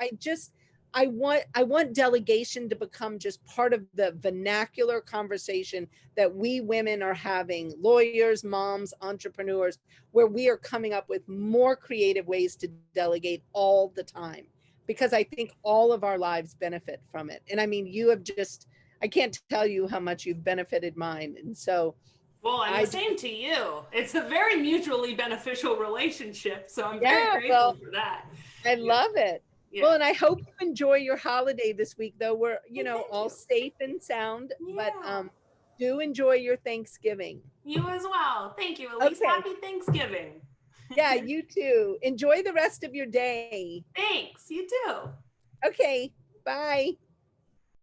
I want delegation to become just part of the vernacular conversation that we women are having, lawyers, moms, entrepreneurs, where we are coming up with more creative ways to delegate all the time because I think all of our lives benefit from it. And I mean, you have just I can't tell you how much you've benefited mine. And so well, and the I same to you. It's a very mutually beneficial relationship, so I'm very Yeah, grateful well, for that. I Yeah. love it. Yeah. Well, and I hope you enjoy your holiday this week, though. We're, Well, thank all you. safe and sound, but Yeah. do enjoy your Thanksgiving. You as well. Thank you, Elise. Okay. Happy Thanksgiving. Yeah, you too. Enjoy the rest of your day. Thanks. You too. Okay. Bye.